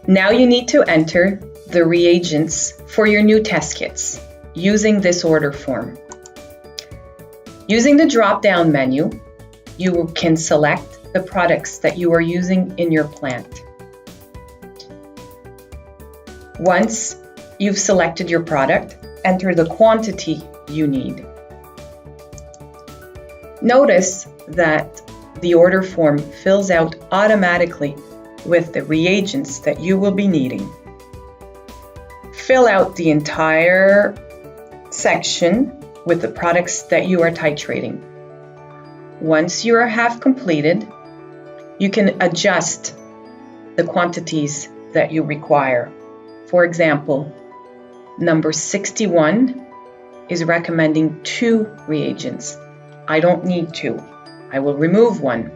Now you need to enter the reagents for your new test kits using this order form. Using the drop-down menu, you can select the products that you are using in your plant. Once you've selected your product, enter the quantity you need. Notice that the order form fills out automatically with the reagents that you will be needing. Fill out the entire section with the products that you are titrating. Once you have completed, you can adjust the quantities that you require. For example, number 61 is recommending 2 reagents. I don't need 2. I will remove 1.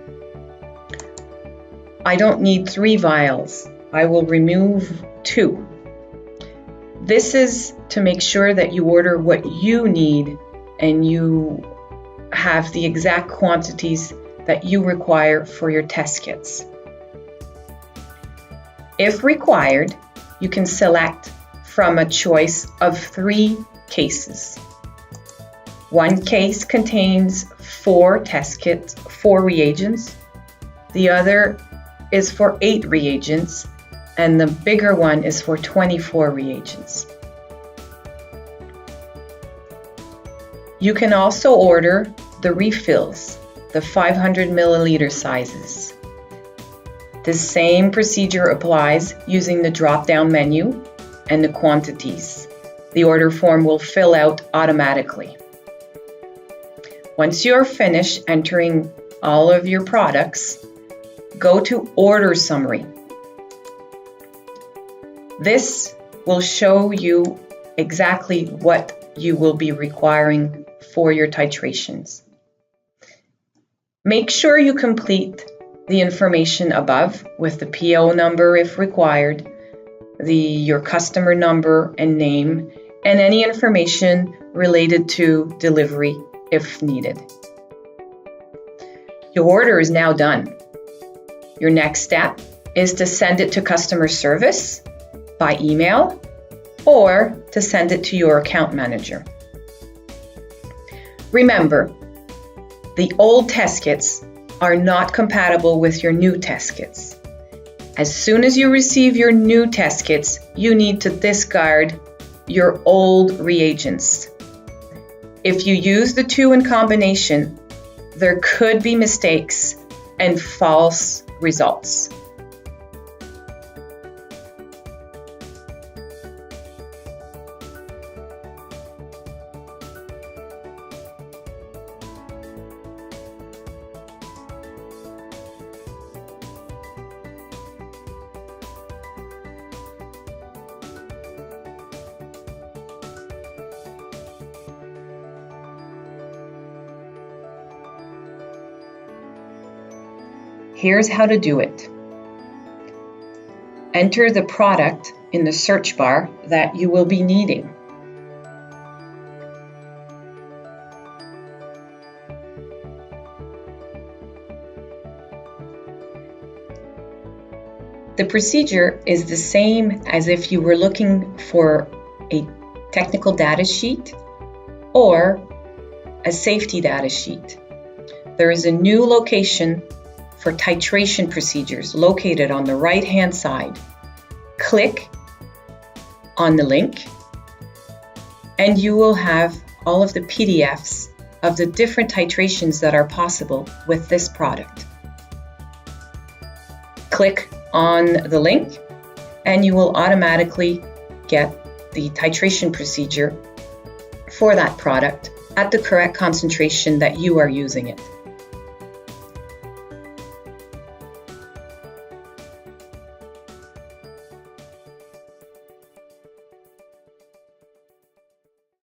I don't need 3 vials. I will remove 2. This is to make sure that you order what you need and you have the exact quantities that you require for your test kits. If required, you can select from a choice of 3 cases. One case contains 4 test kits, 4 reagents. The other is for 8 reagents, and the bigger one is for 24 reagents. You can also order the refills, the 500 milliliter sizes. The same procedure applies using the drop-down menu and the quantities. The order form will fill out automatically. Once you're finished entering all of your products, go to Order Summary. This will show you exactly what you will be requiring for your titrations. Make sure you complete the information above with the PO number if required, your customer number and name, and any information related to delivery if needed. Your order is now done. Your next step is to send it to customer service by email or to send it to your account manager. Remember, the old test kits are not compatible with your new test kits. As soon as you receive your new test kits, you need to discard your old reagents. If you use the 2 in combination, there could be mistakes and false results. Here's how to do it. Enter the product in the search bar that you will be needing. The procedure is the same as if you were looking for a technical data sheet or a safety data sheet. There is a new location for titration procedures located on the right-hand side. Click on the link and you will have all of the PDFs of the different titrations that are possible with this product. Click on the link and you will automatically get the titration procedure for that product at the correct concentration that you are using it.